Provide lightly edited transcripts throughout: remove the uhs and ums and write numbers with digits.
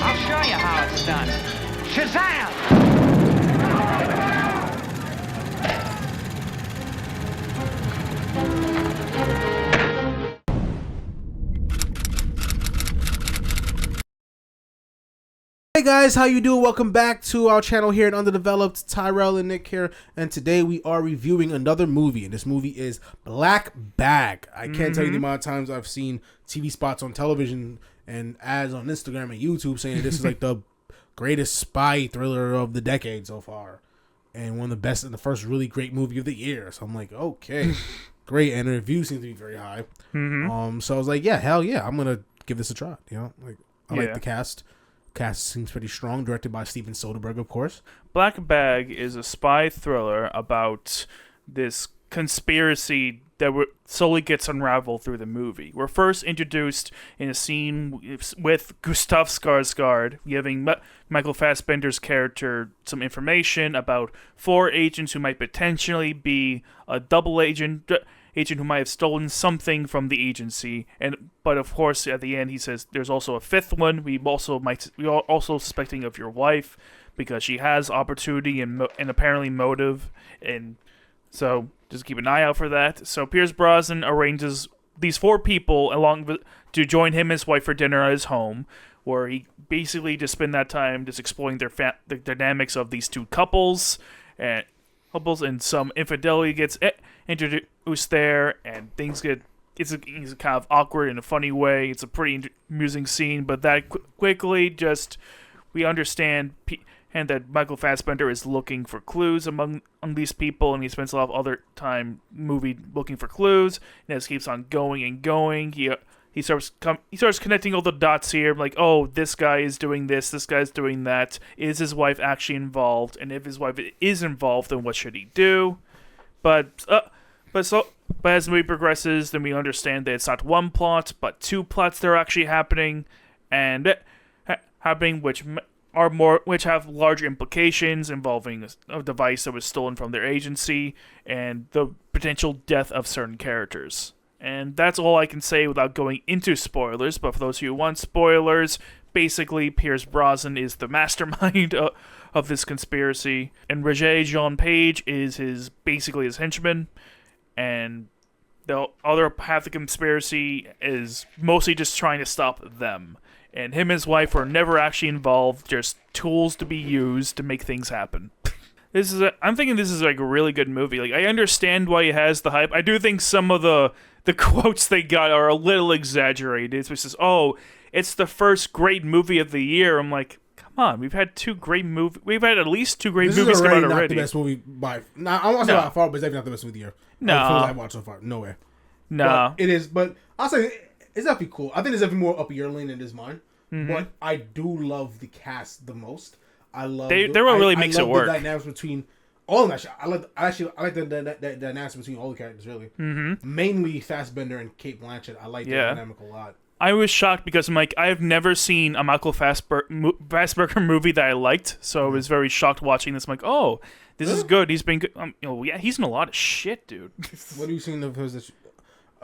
I'll show you how it's done. Shazam! Hey guys, how you doing? Welcome back to our channel here at Underdeveloped. Tyrell and Nick here, and today we are reviewing another movie, and this movie is Black Bag. I can't tell you the amount of times I've seen TV spots on television and ads on Instagram and YouTube saying that this is like the greatest spy thriller of the decade so far, and one of the best and the first really great movie of the year. So I'm like, okay, great, and the reviews seem to be very high. So I was like, yeah, hell yeah, I'm gonna give this a try. You know, like I like the cast. Cast seems pretty strong, directed by Steven Soderbergh, of course. Black Bag is a spy thriller about this conspiracy that slowly gets unraveled through the movie. We're first introduced in a scene with Gustaf Skarsgård giving Michael Fassbender's character some information about 4 agents who might potentially be a double agent who might have stolen something from the agency, but of course at the end he says there's also a 5th one. We are also suspecting of your wife because she has opportunity and apparently motive, and so just keep an eye out for that. So Pierce Brosnan arranges these 4 people to join him and his wife for dinner at his home, where he basically just spend that time just exploring the dynamics of these 2 couples, and some infidelity gets introduced there, and things get it's kind of awkward in a funny way. It's a pretty amusing scene, but that quickly we understand and that Michael Fassbender is looking for clues among these people, and he spends a lot of other time movie looking for clues, and it keeps on going and going. He starts connecting all the dots here, like, oh, this guy is doing this guy's doing that. Is his wife actually involved? And if his wife is involved, then what should he do? But as the movie progresses, then we understand that it's not 1 plot, but 2 plots that are actually happening, which have larger implications involving a device that was stolen from their agency and the potential death of certain characters. And that's all I can say without going into spoilers, but for those who want spoilers, basically Pierce Brosnan is the mastermind of this conspiracy, and Regé-Jean Page is basically his henchman, and the other half of the conspiracy is mostly just trying to stop them. And him and his wife are never actually involved, just tools to be used to make things happen. I'm thinking this is like a really good movie. Like, I understand why it has the hype. I do think some of the quotes they got are a little exaggerated. It's just, oh, it's the first great movie of the year. I'm like, come on, we've had at least 2 great movies come out already. This is already not the best movie by. Now, I'm not saying how far, but it's definitely not the best movie of the year. No, I've watched so far. No way. No, it is. But I'll say it's definitely cool. I think it's definitely more up your lane than it is mine. But I do love the cast the most. I love they really makes it work. The dynamics between all of that shit. I like the dynamics between all the characters, really. Mainly Fassbender and Cate Blanchett. I like the dynamic a lot. I was shocked because I'm like, I've never seen a Michael Fassbender movie that I liked, so I was very shocked watching this. I'm like, oh, this is good. He's been good. He's in a lot of shit, dude. What have you seen of his?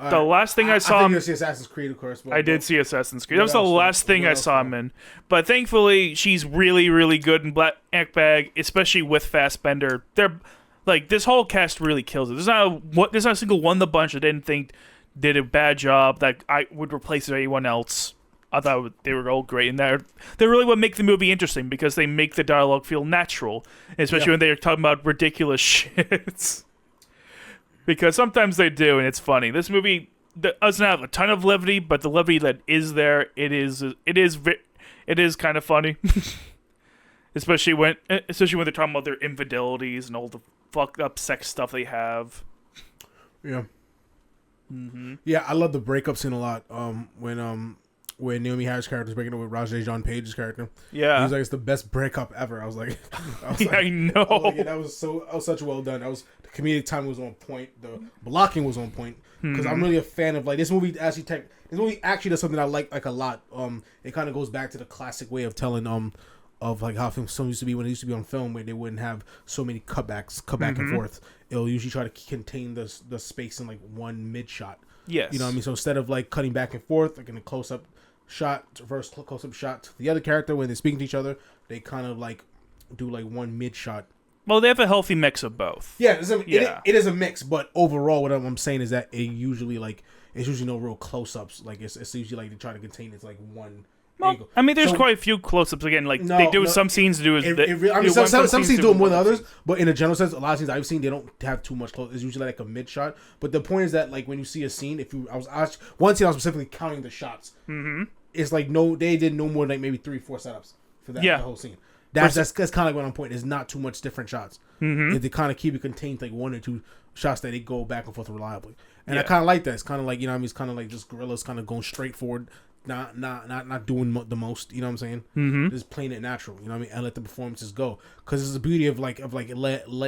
The last thing I saw him... I think you see Assassin's Creed, of course. I did see Assassin's Creed. That was the last thing I saw him in. But thankfully, she's really, really good in Black Bag, especially with Fassbender. They're like, this whole cast really kills it. There's not a single one of the bunch I didn't think did a bad job that I would replace anyone else. I thought they were all great, and they're really what make the movie interesting, because they make the dialogue feel natural, especially when they're talking about ridiculous shit. Because sometimes they do, and it's funny. This movie doesn't have a ton of levity, but the levity that is there, it is kind of funny. especially when they're talking about their infidelities and all the fucked up sex stuff they have. Yeah. Yeah, I love the breakup scene a lot. When Naomie Harris' character was breaking up with Regé-Jean Page's character. Yeah. He was like, it's the best breakup ever. I was like, I know. That was such well done. The comedic time was on point. The blocking was on point. Because I'm really a fan of, like, this movie actually does something I like a lot. It kind of goes back to the classic way of telling, of like how film used to be when it used to be on film, where they wouldn't have so many cut back and forth. It'll usually try to contain the space in like one mid shot. Yes. You know what I mean? So instead of like cutting back and forth, like in a close-up shot, reverse close-up shot to the other character when they're speaking to each other, they kind of like do like one mid-shot. Well, they have a healthy mix of both. Yeah, it is a mix, but overall, what I'm saying is that it's usually no real close-ups. Like it's usually like they try to contain it's like one. Well, I mean, there's quite a few close-ups again. Like they do some scenes to do. Some scenes do it more than others, but in a general sense, a lot of scenes I've seen they don't have too much close. It's usually like a mid shot. But the point is that like when you see a scene, one scene I was specifically counting the shots. Mm-hmm. It's like they did no more than like maybe 3-4 setups for that the whole scene. That's kind of like what I'm pointing. There's not too much different shots. Mm-hmm. They kind of keep it contained like 1 or 2 shots that they go back and forth reliably, and I kind of like that. It's kind of like it's kind of like just guerrillas kind of going straight forward. Not doing the most, you know what I'm saying? Mm-hmm. Just playing it natural, you know what I mean, and let the performances go. Because it's the beauty of letting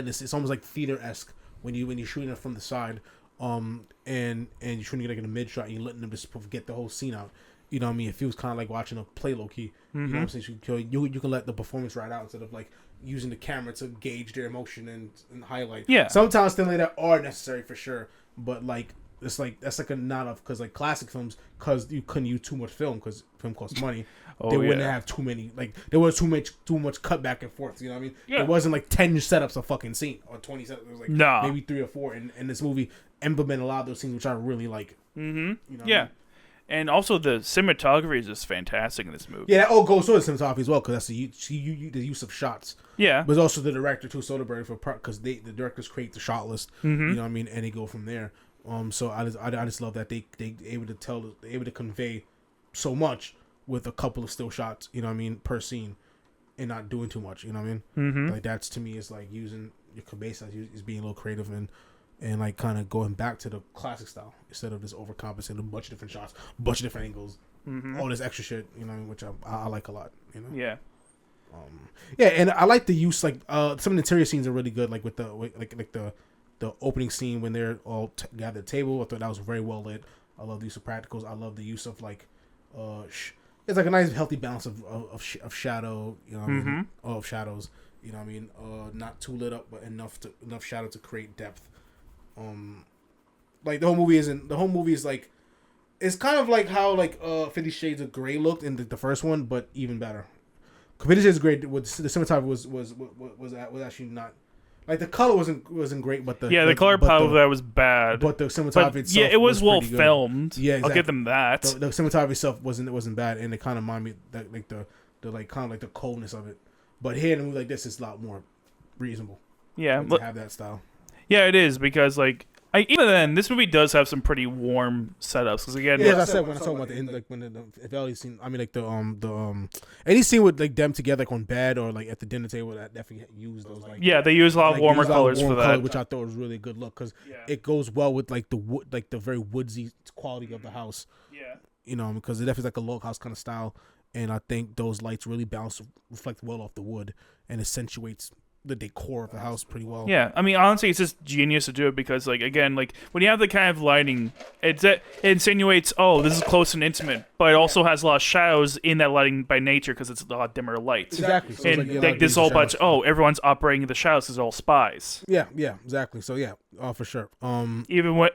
this. It's almost like theater-esque when you're shooting it from the side, and you're shooting it like in a mid shot, and you're letting them just get the whole scene out. You know what I mean? It feels kind of like watching a play low key. Mm-hmm. You know what I'm saying? You can let the performance ride out instead of like using the camera to gauge their emotion and highlight. Yeah. Sometimes things like that are necessary for sure, but like. It's like that's like a not of because like classic films because you couldn't use too much film because film costs money. They wouldn't have too many there was too much cut back and forth. You know what I mean? Yeah. It wasn't like 10 setups a fucking scene or 20 setups. It was like maybe 3 or 4. And this movie implemented a lot of those scenes which I really like. Mm-hmm. You know yeah. And also the cinematography is just fantastic in this movie. Yeah, that all goes towards the cinematography as well because that's the use of shots. Yeah, but also the director too, Soderbergh, because the directors create the shot list. Mm-hmm. You know what I mean, and they go from there. So I just love that they able to convey so much with a couple of still shots. You know what I mean, per scene, and not doing too much. You know what I mean? Mm-hmm. Like that's to me is like using your cabeza is being a little creative and like kind of going back to the classic style instead of just overcompensating a bunch of different shots, a bunch of different angles, all this extra shit. You know, which I like a lot. You know? Yeah. Yeah, and I like the use some of the interior scenes are really good. Like with the opening scene when they're all gathered at the table. I thought that was very well lit. I love the use of practicals. I love the use of like, it's like a nice healthy balance of shadow. You know what I mean? Of shadows. You know what I mean? Not too lit up, but enough shadow to create depth. Like the whole movie is like, it's kind of like how 50 Shades of Grey looked in the first one, but even better. 50 Shades of Grey, the cinematography was actually not. Like the color wasn't great, but the color palette of that was bad. But the cinematography itself, yeah, it was well filmed. Yeah, exactly. I'll give them that. The cinematography itself wasn't bad, and it kind of reminded me that the coldness of it. But here in a movie like this, it's a lot more reasonable. Yeah, to have that style. Yeah, it is because even then, this movie does have some pretty warm setups. Because again, as I said when I talk about the end, like when the Valley scene, I mean, like any scene with like them together, like on bed or like at the dinner table, that definitely used those they use a lot of warmer colors for that, which I thought was really a good look because it goes well with like the wood, like the very woodsy quality of the house. Yeah, you know, because it definitely is like a log house kind of style, and I think those lights really reflect well off the wood and accentuates the decor of the house pretty well. Yeah, I mean, honestly, it's just genius to do it because, like, again, like when you have the kind of lighting, it insinuates, oh, this is close and intimate, but it also has a lot of shadows in that lighting by nature because it's a lot dimmer light. Exactly. So and like this whole bunch, everyone's operating the shadows because they're all spies. Yeah, exactly. So for sure. Even when,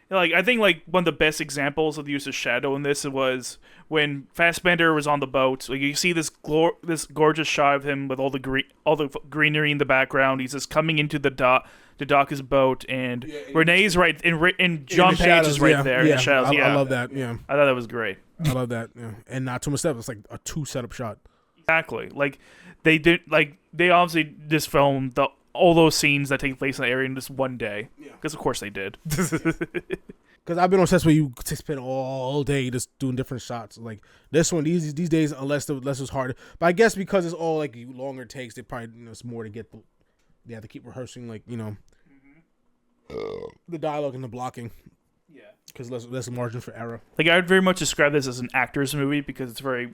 like, I think like one of the best examples of the use of shadow in this was when Fassbender was on the boat. Like you see this gorgeous shot of him with all the greenery in the background. He's just coming into the dock of his boat, and Renee's right, and Jean Page is right there in the shadows. I love that. Yeah, I thought that was great. I love that. Yeah, and not too much stuff. It's like a 2 setup shot. Exactly. Like they did. Like they obviously just filmed all those scenes that take place in the area in just one day. Yeah. Because of course they did. Because I've been obsessed where you spend all day just doing different shots. Like this one, these days, unless it was hard. But I guess because it's all like longer takes, they probably it's more to get. They have to keep rehearsing, like the dialogue and the blocking. Yeah. Because less margin for error. Like I would very much describe this as an actor's movie because it's very.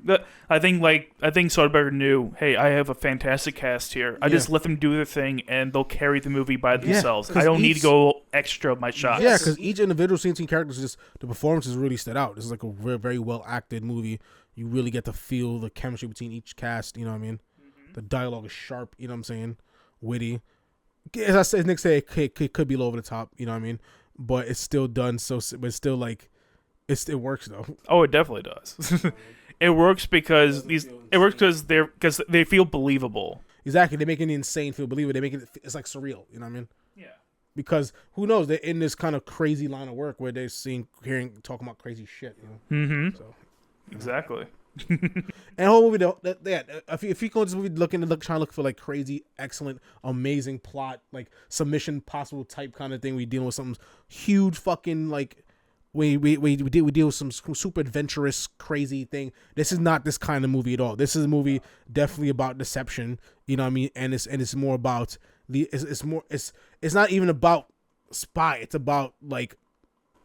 I think Soderbergh knew, hey, I have a fantastic cast here. I just let them do their thing and they'll carry the movie by themselves. I don't need to go extra of my shots. Yeah, because each individual scene characters, the performances really stood out. This is like a very, very well acted movie. You really get to feel the chemistry between each cast. You know what I mean? Mm-hmm. The dialogue is sharp. You know what I'm saying? Witty. As Nick said, it could be a little over the top. You know what I mean? but it's still done but it's still like it works though. Oh, it definitely does. It works because they feel believable. Exactly, they're making the insane feel believable. They make it's like surreal. You know what I mean? Yeah. Because who knows? They're in this kind of crazy line of work where they're talking about crazy shit. You know? Mm-hmm. So exactly. And the whole movie, though, if you go to this movie trying to look for like crazy, excellent, amazing plot, like submission possible type kind of thing, we dealing with something huge, fucking like we deal with some super adventurous, crazy thing. This is not this kind of movie at all. This is a movie definitely about deception. You know what I mean? And it's more about it's not even about spy. It's about like.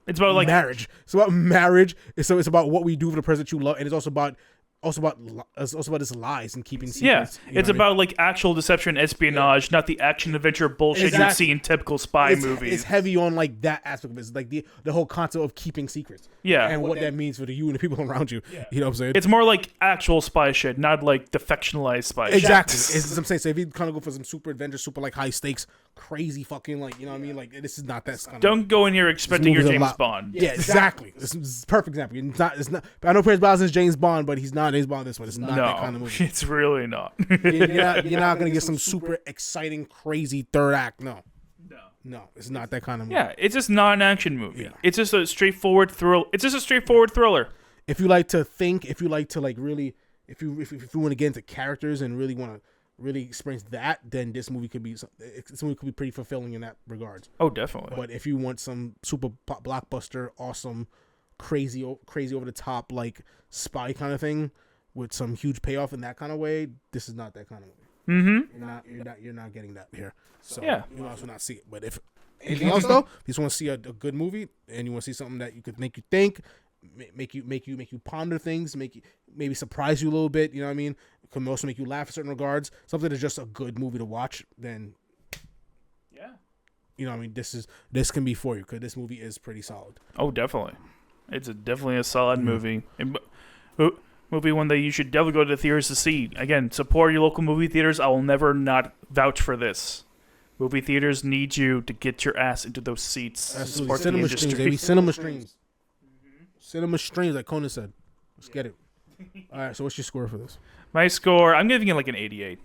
It's about like marriage. It's about marriage. It's about what we do for the person you love, and it's also about this lies and keeping secrets. Yeah, it's about like actual deception, espionage, not the action adventure bullshit you see in typical spy movies. It's heavy on like that aspect of it. It's like the whole concept of keeping secrets. Yeah, and what that means for you and the people around you. Yeah. You know what I'm saying? It's more like actual spy shit, not like the fictionalized spy shit. Exactly. It's what I'm saying. So if you kind of go for some super adventure, super like high stakes, crazy fucking like, you know what I mean? Like this is not that kind of. Don't go in here expecting your James Bond. Yeah, exactly. This is a perfect example. It's not. I know Pierce Brosnan is James Bond, but he's not James Bond this one. It's not that kind of movie. It's really not. You're not gonna get some super exciting, crazy third act. No, it's not that kind of movie. Yeah, it's just not an action movie. Yeah. It's just a straightforward thrill. It's just a straightforward thriller. If you like to think, if you like to like really, if you want to get into characters and really want to really experience that, then this movie could be pretty fulfilling in that regards. Oh, definitely. But if you want some super blockbuster, awesome, crazy over the top like spy kind of thing with some huge payoff in that kind of way, this is not that kind of movie. Mm-hmm. You're not getting that here. So yeah, you also not see it. But if anything else though, if you just want to see a good movie and you want to see something that you could make you think, make you ponder things, maybe surprise you a little bit. You know what I mean? It can also make you laugh in certain regards. Something that's just a good movie to watch. Then yeah, you know what I mean. This can be for you because this movie is pretty solid. Oh, definitely. It's definitely a solid movie. Movie one that you should definitely go to the theaters to see. Again, support your local movie theaters. I will never not vouch for this. Movie theaters need you to get your ass into those seats. Absolutely. Cinema streams, baby. Cinema streams. Cinema streams, like Conan said. Let's get it. All right, so what's your score for this? My score, I'm giving it like an 88.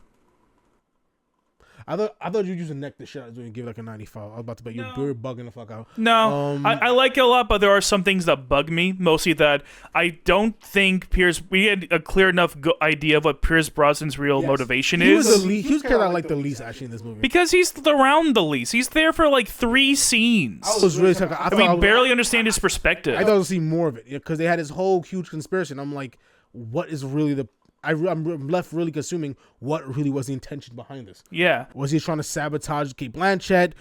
I thought you'd use a neck to shit out and give it like a 95. I was about to bet you were bugging the fuck out. No, I like it a lot, but there are some things that bug me. Mostly that I don't think we had a clear enough idea of what Pierce Brosnan's real motivation is. He was kind of like the least actually in this movie. Because he's around the least. He's there for like 3 scenes. I was really talking. We barely understand his perspective. I thought I'd see more of it because they had this whole huge conspiracy. And I'm like, what is really the... I'm left really consuming what really was the intention behind this. Yeah, was he trying to sabotage Cate Blanchett?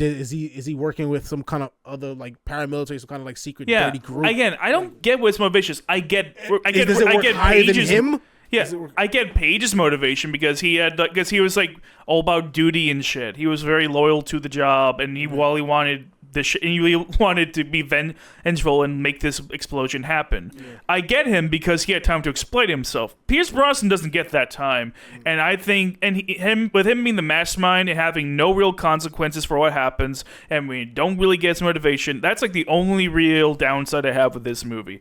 Is he working with some kind of other like paramilitary, some kind of like secret dirty group? Again, I don't get what's motivations. I get Page's him. Yeah, I get Page's motivation because he was like all about duty and shit. He was very loyal to the job, and while he wanted he wanted to be vengeful and make this explosion happen. Yeah. I get him because he had time to exploit himself. Pierce Brosnan doesn't get that time, and I think, with him being the mastermind and having no real consequences for what happens, and we don't really get his motivation. That's like the only real downside I have with this movie.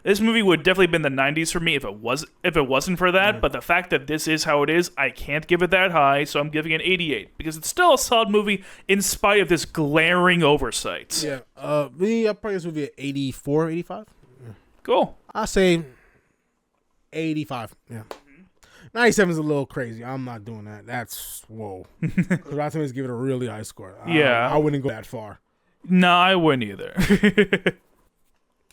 This movie would definitely been the 90s for me if it wasn't for that. Yeah. But the fact that this is how it is, I can't give it that high, so I'm giving it 88 because it's still a solid movie in spite of this glaring oversight. Yeah. I'll probably this movie at 84, 85. Yeah. Cool. I'll say 85. Yeah. 97 is a little crazy. I'm not doing that. That's whoa. Because Rotten Tomatoes give it a really high score. I wouldn't go that far. No, I wouldn't either.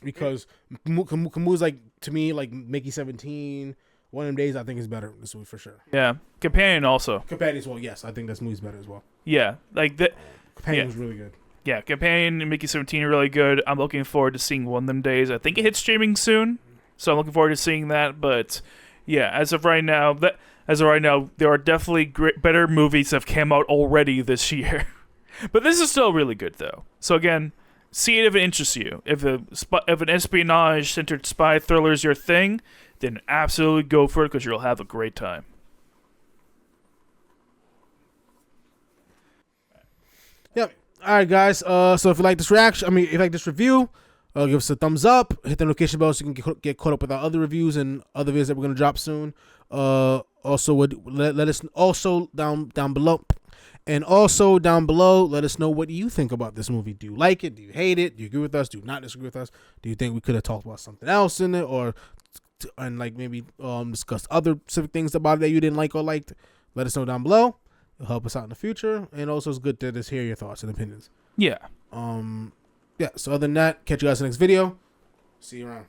Because Camus, like, to me, like, Mickey 17, One of Them Days, I think is better this movie for sure. Yeah. Companion also. Companion as well, yes. I think this movie's better as well. Yeah. Like that. Companion was really good. Yeah, Companion and Mickey 17 are really good. I'm looking forward to seeing One of Them Days. I think it hits streaming soon, so I'm looking forward to seeing that. But yeah, as of right now, there are definitely better movies that have come out already this year. But this is still really good though. So again, see it if it interests you. If an espionage-centered spy thriller is your thing, then absolutely go for it because you'll have a great time. Yep. All right, guys. So if you like this reaction, if you like this review, give us a thumbs up. Hit the notification bell so you can get caught up with our other reviews and other videos that we're gonna drop soon. Also, let us also down below, and also down below, let us know what you think about this movie. Do you like it? Do you hate it? Do you agree with us? Do you not disagree with us? Do you think we could have talked about something else in it, and like maybe discuss other specific things about it that you didn't like or liked? Let us know down below. It'll help us out in the future, and also it's good to just hear your thoughts and opinions. Yeah. Yeah. So other than that, catch you guys in the next video. See you around.